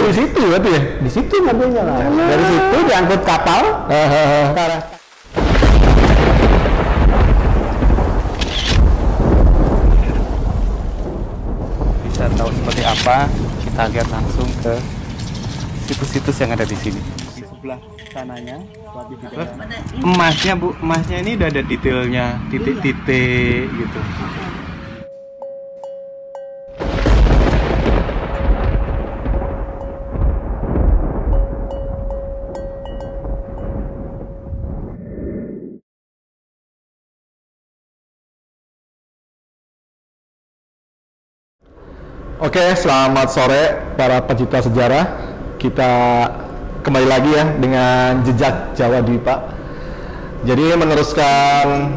di situ berarti ya? Di situ mobilnya lah. Dari situ diangkut kapal ke arah. Bisa tahu seperti apa, kita lihat langsung ke situs-situs yang ada di sini. Di sebelah sananya, emasnya Bu, emasnya ini udah ada detailnya, titik-titik gitu. Oke, selamat sore para pecinta sejarah. Kita kembali lagi ya dengan Jejak Jawa Dwipa. Jadi meneruskan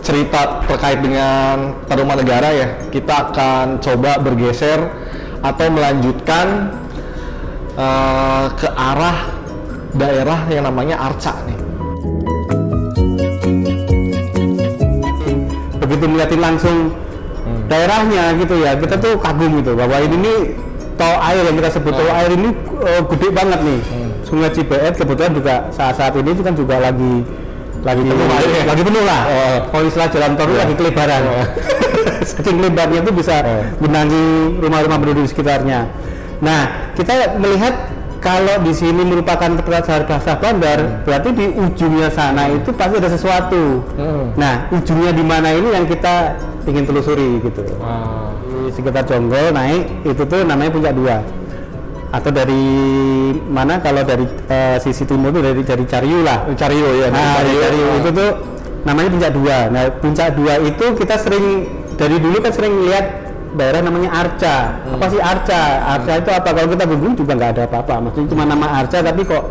cerita terkait dengan Tarumanegara ya. Kita akan coba bergeser atau melanjutkan ke arah daerah yang namanya Arca nih. Begitu melihatin langsung daerahnya gitu ya, kita tuh kagum gitu bahwa ini tol air yang kita sebut tol air ini gede banget nih. Sungai Cibeet kebetulan juga saat ini itu kan juga lagi penuh air, lagi penuh lah. Kalau istilah jalan tol lagi kelebaran. Saking lebarnya itu bisa genangi rumah-rumah penduduk di sekitarnya. Nah, kita melihat kalau di sini merupakan bahasa bandar, berarti di ujungnya sana itu pasti ada sesuatu. Nah, ujungnya di mana ini yang kita ingin telusuri gitu. Di sekitar Jonggol naik itu tuh namanya Puncak Dua. Atau dari mana? Kalau dari sisi timur itu dari Cariu lah. Cariu ya. Nah, dari Cariu itu tuh namanya Puncak Dua. Nah, Puncak Dua itu kita sering dari dulu kan sering lihat daerah namanya Arca. Apa sih Arca? Arca itu apa? Kalau kita googling juga nggak ada apa-apa. Maksudnya cuma nama Arca, tapi kok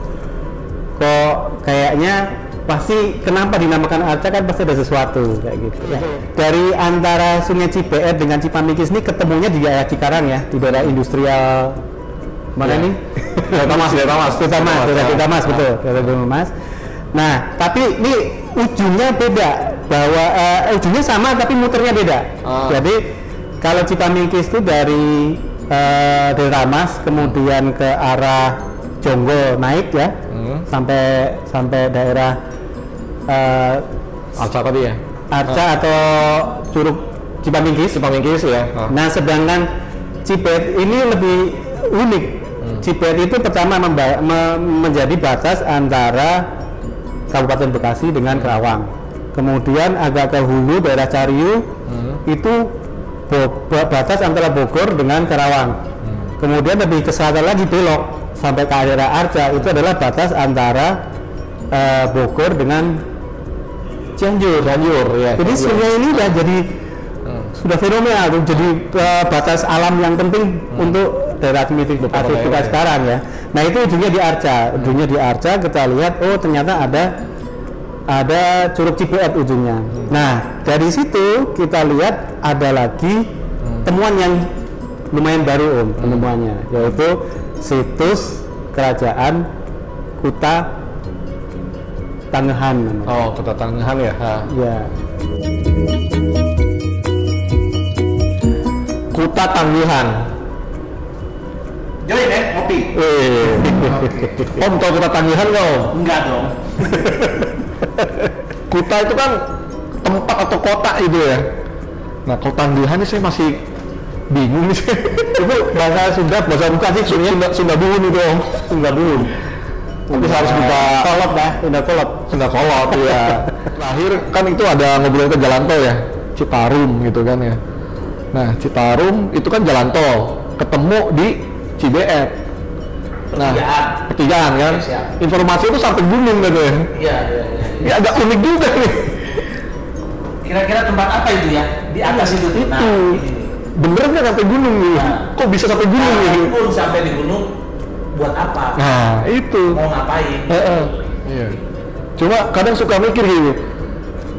kayaknya pasti kenapa dinamakan Arca kan pasti ada sesuatu kayak gitu. Ya. Dari antara Sungai Cibeet dengan Cipamikis ini ketemunya di daerah Cikarang ya, di daerah industrial mana nih? Kota Mas, betul. Mas. Nah, tapi ini ujungnya beda. Bahwa ujungnya sama tapi muternya beda. Jadi kalau Cipamikis itu dari Deltamas kemudian ke arah Jonggol naik ya, sampai daerah Arca tadi ya. Arca atau Curug Cipamikis ya. Nah, sedangkan Cibeet ini lebih unik. Cibeet itu pertama menjadi batas antara Kabupaten Bekasi dengan Kerawang. Kemudian agak ke hulu daerah Cariu itu batas antara Bogor dengan Karawang. Kemudian lebih ke selatan lagi belok sampai ke daerah Arca itu adalah batas antara Bogor dengan Cianjur ya. Jadi sungai ini udah jadi sudah fenomenal, jadi batas alam yang penting untuk daerah administratif kita sekarang ya. Nah, itu ujungnya di Arca. Ujungnya di Arca kita lihat ternyata ada Curug Cibeet ujungnya. Nah, dari situ kita lihat ada lagi temuan yang lumayan baru penemuannya, yaitu situs Kerajaan Kuta Tangehan. Kuta Tangehan ya. Ya. Kuta Tangguhan. Join ya, ngopi. Om tahu Kuta Tangguhan kau? Enggak dong. Kuta itu kan tempat atau kota itu ya. Nah, kalau Tangguhan ini saya masih bingung sih. Itu bahasa Sunda, bahasa bukan sih, Sunda Buhun itu Om. Sunda Buhun. Tapi harus buka kolot dah, Sunda Kolot ya. Terakhir kan itu ada ngobrol ke jalan tol ya, Citarum gitu kan ya. Nah, Citarum itu kan jalan tol, ketemu di Cibeet. Nah, pertigaan kan. Informasi itu sampai gunung gitu ya. Iya. Ya agak unik juga nih. Kira-kira tempat apa itu ya? Di atas itu. Nah, bener nggak sampai gunung nih? Kok bisa sampai gunung nih? Pun sampai di gunung buat apa? Nah, itu. Mau ngapain? Iya. Cuma kadang suka mikir gitu,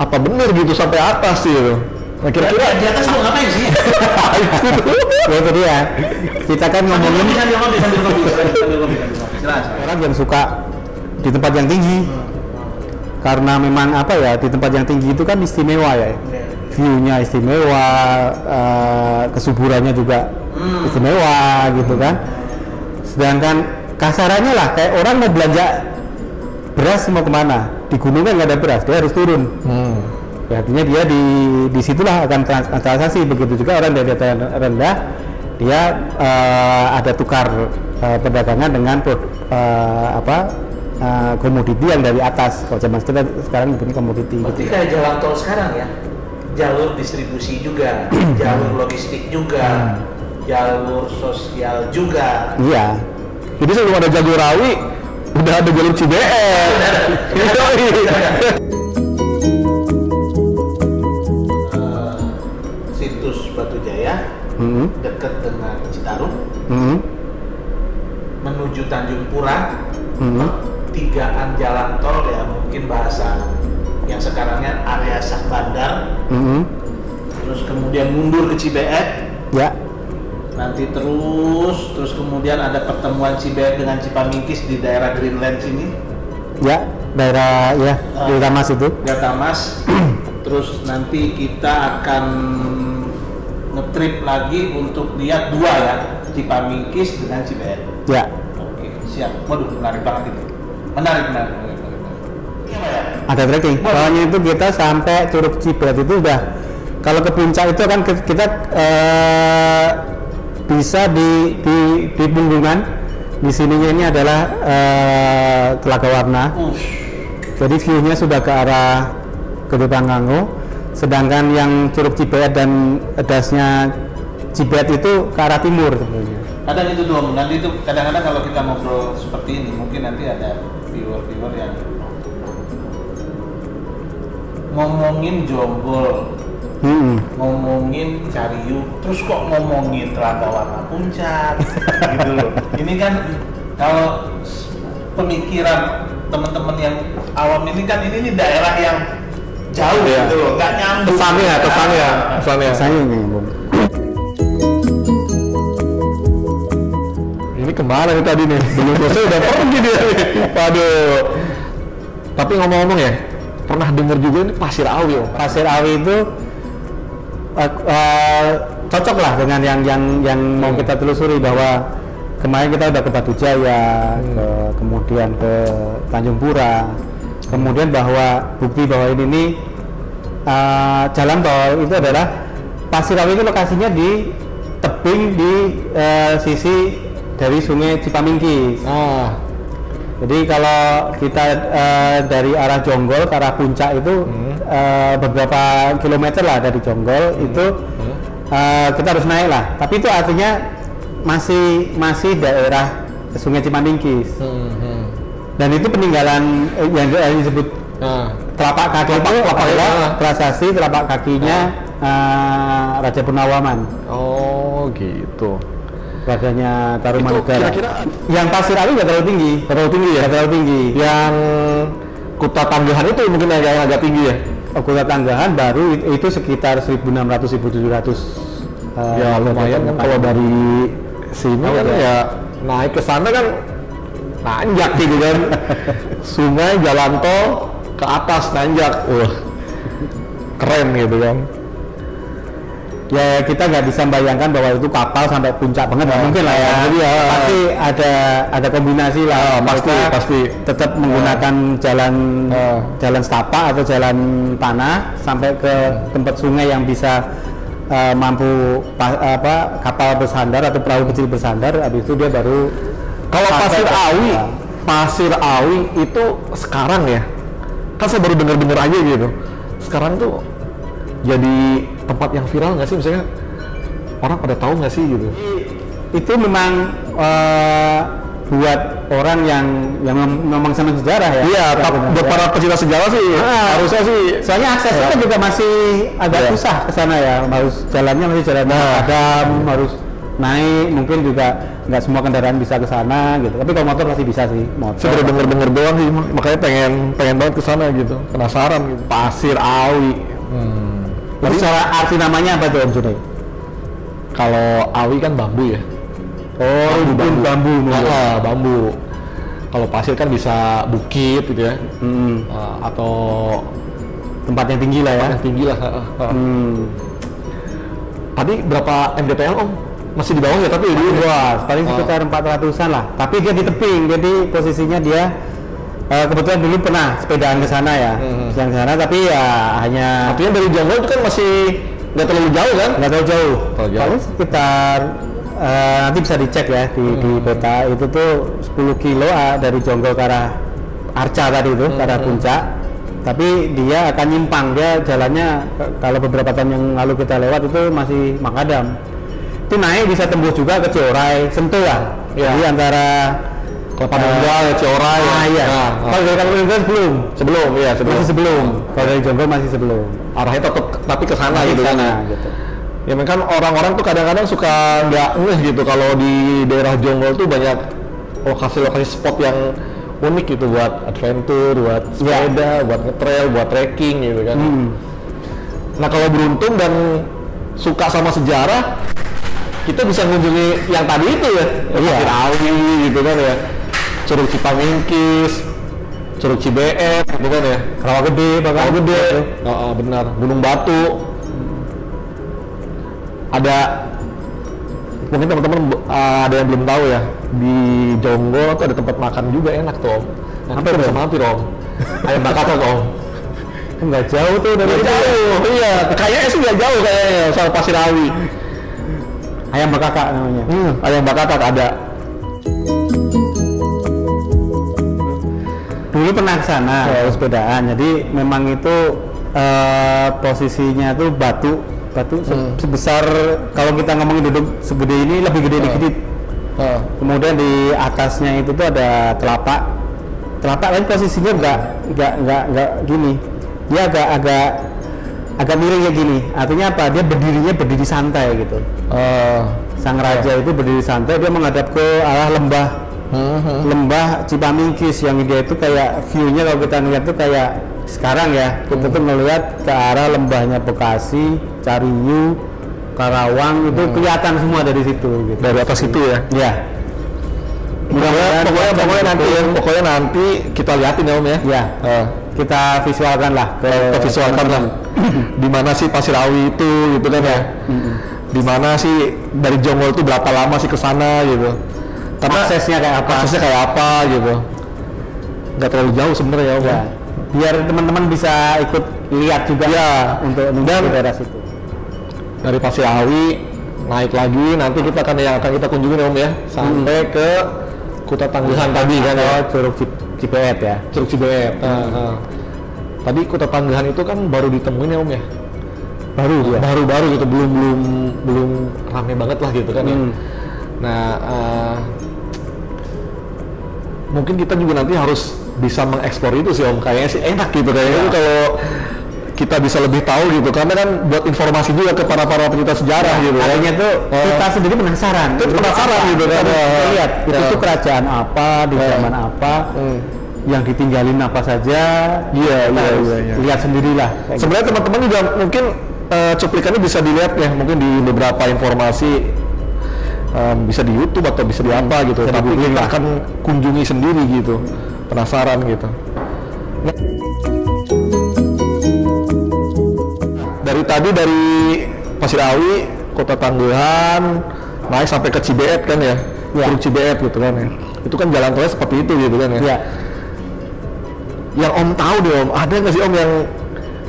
apa bener gitu sampai atas sih gitu. Nah, kira-kira di atas mau ngapain sih? Itu dia. Kita kan ngomongin sambil kopi. orang yang suka di tempat yang tinggi. Karena memang apa ya, di tempat yang tinggi itu kan istimewa ya. View-nya istimewa, kesuburannya juga istimewa gitu kan. Sedangkan kasarannya lah kayak orang mau belanja beras mau kemana, di gunung kan nggak ada beras, dia harus turun. Ya, artinya dia di situlah akan transaksi. Begitu juga orang dari data rendah, dia ada tukar perdagangan dengan komoditi yang dari atas. Kalau zaman kita sekarang begini komoditi. Berarti kayak jalan tol sekarang ya, jalur distribusi juga, jalur logistik juga, jalur sosial juga. Iya. Jadi sebelum ada jalur Rawi, udah ada jalur CBR. Situs Batu Jaya dekat dengan Citarum, menuju Tanjung Pura, pertigaan jalan tol ya, mungkin bahasa yang sekarangnya area Sah Bandar, terus kemudian mundur ke Cibeet, Ya. nanti terus kemudian ada pertemuan Cibeet dengan Cipamingkis di daerah Greenland sini, Ya, daerah ya di Tamas itu. Gatamas. Terus nanti kita akan ngetrip lagi untuk lihat dua ya, Cipamingkis dengan Cibeet. Ya. Oke, siap. Waduh, menarik banget itu. Menarik. Iya, Pak ya? Ada trekking. Soalnya itu kita sampai Curug Cibeet itu udah, kalau ke puncak itu kan kita bisa di punggungan. Di sininya ini adalah Telaga Warna. Jadi view-nya sudah ke arah Gede Pangrango. Sedangkan yang Curug Cibeet dan dasnya Cibeet itu ke arah timur sebenarnya. Kadang itu dong, nanti itu kadang-kadang kalau kita ngobrol seperti ini, mungkin nanti ada viewer yang ngomongin Jonggol, ngomongin Cariu, terus kok ngomongin Telaga Warna Puncak, gitu loh. Ini kan kalau pemikiran teman-teman yang awam ini kan ini daerah yang jauh gitu loh, nggak nyambung. Kesannya nyambung. Ini kemana nih tadi nih? Belum selesai udah pergi dia nih. Waduh. Tapi ngomong-ngomong ya, pernah dengar juga ini Pasir Awi. Pasir Awi itu cocok lah dengan yang mau kita telusuri, bahwa kemarin kita udah ke Batu Jaya, kemudian ke Tanjung Pura, kemudian bahwa bukti bahwa ini jalan tol itu adalah Pasir Awi itu lokasinya di tebing di sisi dari Sungai Cipamingkis. Jadi kalau kita dari arah Jonggol ke arah puncak itu beberapa kilometer lah dari Jonggol itu kita harus naik lah. Tapi itu artinya masih daerah Sungai Cipamingkis. Dan itu peninggalan yang disebut telapak kaki itu adalah prasasti telapak kakinya Raja Purnawarman. Oh gitu. Rajanya Tarumanegara. Kira-kira yang Pasir Awi nggak terlalu tinggi. Nggak terlalu tinggi. Yang Kuta Tanggahan itu mungkin agak tinggi ya. Kuta Tanggahan baru itu sekitar 1.600-1.700. Ya lumayan kan kalau dari sini kan ya naik ke sana kan nanjak gitu kan. Sungai, jalan tol ke atas nanjak. Keren gitu kan. Ya kita nggak bisa membayangkan bahwa itu kapal sampai puncak banget, nggak mungkin lah ya. Jadi ya pasti ada kombinasi lah. Pasti tetap menggunakan jalan setapak atau jalan tanah sampai ke tempat sungai yang bisa mampu kapal bersandar atau perahu kecil bersandar. Habis itu dia baru kalau Pasir Awi itu sekarang ya, kan saya baru dengar aja gitu. Sekarang tuh jadi tempat yang viral nggak sih, misalnya orang pada tahu nggak sih gitu? Itu memang buat orang yang memang senang sejarah ya. Iya, buat para pecinta sejarah sih harusnya sih. Soalnya aksesnya kan juga masih agak susah ke sana ya. Harus jalannya masih jalan macadam, harus naik, mungkin juga nggak semua kendaraan bisa ke sana gitu. Tapi kalau motor pasti bisa sih. Motor. Saya baru denger doang sih, makanya pengen banget ke sana gitu, penasaran gitu. Pasir Awi. Tapi secara arti namanya apa tuh Om Junai? Kalau Awi kan bambu ya. Oh, bambu. Bambu. Kalau pasir kan bisa bukit gitu ya. Atau tempat yang tinggi lah ya. Tadi berapa mdpl Om? Masih di bawah ya tapi di luas, paling sekitar 400-an lah. Tapi dia di tebing, jadi posisinya dia kebetulan dulu pernah sepedaan ke sana ya, ke sana, tapi ya hanya. Artinya dari Jonggol itu kan masih nggak terlalu jauh kan? Nggak terlalu jauh. Paling sekitar nanti bisa dicek ya di peta itu tuh 10 kilo dari Jonggol ke arah Arca tadi itu, ke arah puncak. Tapi dia akan nyimpang, dia jalannya kalau beberapa tahun yang lalu kita lewat itu masih makadam. Itu naik bisa tembus juga ke Ciorai, Sentul lah. Ya. Jadi antara Kelapa Nunggal, Ciorai. Iya. Kalau dari Kelapa Nunggal sebelum. Masih sebelum. Kalau dari Jonggol masih sebelum. Arahnya tetap tapi ke sana gitu kan. Gitu. Ya kan orang-orang tuh kadang-kadang suka nggak ngeh gitu kalau di daerah Jonggol tuh banyak lokasi-lokasi spot yang unik gitu buat adventure, buat sepeda, buat nge-trail, buat trekking gitu kan. Nah kalau beruntung dan suka sama sejarah, kita bisa mengunjungi yang tadi itu ya, Pasir Awi gitu kan ya, Curug Cipamingkis, Curug Cibeet gitu kan ya, Rawa Gede, benar, Gunung Batu. Ada mungkin teman-teman ada yang belum tahu ya, di Jonggol tuh ada tempat makan juga enak tuh Om. Nanti kita bisa mampir Om. Ayam bakar tuh Om. Nggak jauh tuh dari jauh. Iya, kayaknya sih nggak jauh kayaknya soal Pasir Awi. Ayam bakakak namanya. Ayam bakakak ada. Dulu pernah ke sana sepedaan. Jadi memang itu posisinya tuh batu sebesar, kalau kita ngomongin duduk segede ini, lebih gede dikit. Kemudian di atasnya itu tuh ada telapak kan posisinya nggak gini, dia agak miring kayak gini. Artinya apa? Dia berdiri santai gitu. Sang raja itu berdiri santai, dia menghadap ke arah lembah Cipamingkis, yang dia itu kayak view-nya kalau kita ngeliat tuh kayak sekarang ya, kita tuh ngeliat ke arah lembahnya Bekasi, Cariyu, Karawang, itu kelihatan semua dari situ gitu. Dari atas itu ya? Iya. Pokoknya nanti kita lihatin ya Om ya? Iya. Kita visualkan lah. Di mana sih Pasir Awi itu gitu kan ya? Di mana sih dari Jonggol itu berapa lama sih ke sana gitu? Karena aksesnya kayak apa gitu. Nggak terlalu jauh sebenarnya Om ya. Biar teman-teman bisa ikut lihat juga ya, untuk daerah situ. Dari Pasir Awi naik lagi, nanti kita akan kita kunjungi Om ya, sampai ke Kuta Tangguhan tadi kan ya, Curug Cibeet ya. Curug Cibeet. Tadi Kuta Tangguhan itu kan baru ditemuin ya Om ya. Baru gitu, belum rame banget lah gitu kan ya. Nah, mungkin kita juga nanti harus bisa mengeksplor itu sih Om, kayaknya sih enak gitu kayaknya kalau kita bisa lebih tahu gitu, karena kan buat informasi juga ke para pencinta sejarah gitu. Artinya tuh kita sendiri penasaran gitu kan. Lihat itu tuh kerajaan apa di zaman apa, yang ditinggalin apa saja. Iya. Lihat sendirilah. Sebenarnya teman-teman juga mungkin cuplikannya bisa dilihat ya, mungkin di beberapa informasi, bisa di YouTube atau bisa di apa gitu. Tapi kita akan kunjungi sendiri gitu, penasaran gitu. Dari Pasir Awi, Kota Tangguhan, naik sampai ke Cibeet kan ya, Curug Cibeet gitu kan ya. Itu kan jalan tolnya seperti itu gitu kan ya. Yang Om tahu deh Om, ada nggak sih Om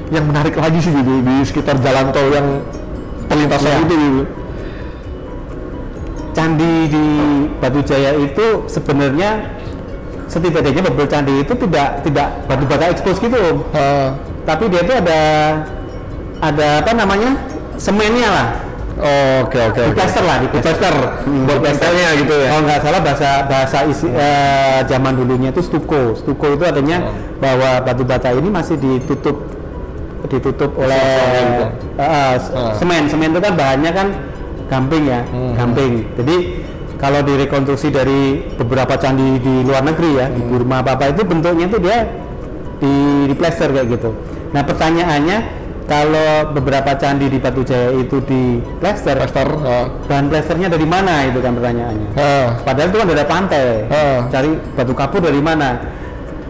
yang menarik lagi sih di sekitar jalan tol yang perlintasan itu gitu? Candi di Batu Jaya itu sebenarnya setidaknya beberapa candi itu tidak batu bata ekspos gitu Om. Tapi dia itu ada apa namanya, semennya lah. Oke. Di plaster buat plasternya gitu ya. Kalau nggak salah bahasa zaman dulunya itu stuko itu artinya bahwa batu bata ini masih ditutup oleh semen itu kan bahannya kan gamping ya, gamping. Jadi kalau direkonstruksi dari beberapa candi di luar negeri ya, di Burma apa itu bentuknya itu dia di plaster kayak gitu. Nah pertanyaannya, kalau beberapa candi di Batu Jaya itu di plaster, bahan plasternya dari mana itu kan pertanyaannya. Padahal itu kan ada pantai, cari batu kapur dari mana.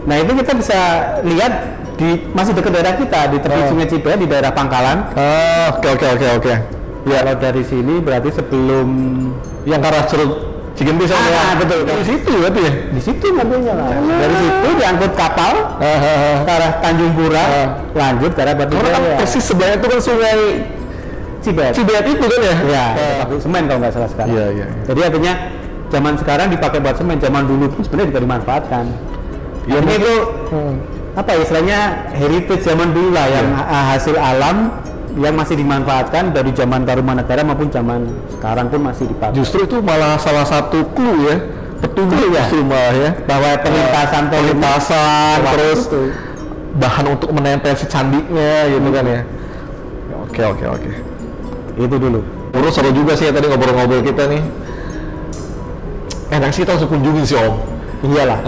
Nah itu kita bisa lihat masih dekat daerah kita, di tepi Sungai Cibeet di daerah Pangkalan. Oke. Ya, kalau dari sini berarti sebelum yang ke arah Curug Cigentis ya. Betul. Di situ berarti ya. Di situ mobilnya lah. Dari situ diangkut kapal ke arah Tanjung Pura, lanjut ke arah Batu Karena kan Jaya. persis sebelahnya itu kan sungai Cibet. Cibet itu kan ya. Ya, pabrik semen kalau nggak salah sekarang. Iya. Jadi artinya zaman sekarang dipakai buat semen, zaman dulu pun sebenarnya juga dimanfaatkan. Ya, Ini itu apa ya, istilahnya heritage zaman dulu lah yang hasil alam yang masih dimanfaatkan dari zaman Tarumanegara maupun zaman sekarang pun masih dipakai. Justru itu malah salah satu clue ya, petunjuk ya, justru malah ya, bahwa perlintasan terus bahan untuk menempel si candinya gitu kan ya. Oke. Itu dulu. Terus seru juga sih ya tadi ngobrol-ngobrol kita nih. Enak sih kita langsung kunjungin sih Om. Iyalah.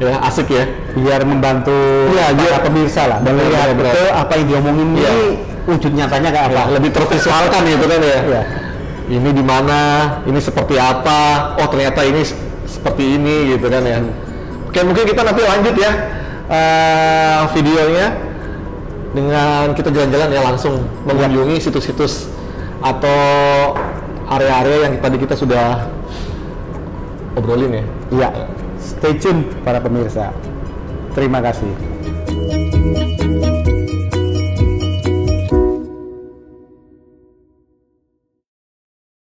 Ya asik ya. Biar membantu para pemirsa lah melihat betul apa yang diomongin ini wujud nyatanya kayak apa. Lebih tervisualkan gitu kan ya. Iya. Ini di mana, ini seperti apa, oh ternyata ini seperti ini gitu kan ya. Oke, mungkin kita nanti lanjut ya videonya dengan kita jalan-jalan ya langsung mengunjungi situs-situs atau area-area yang tadi kita sudah obrolin ya. Iya. Stay tune para pemirsa. Terima kasih.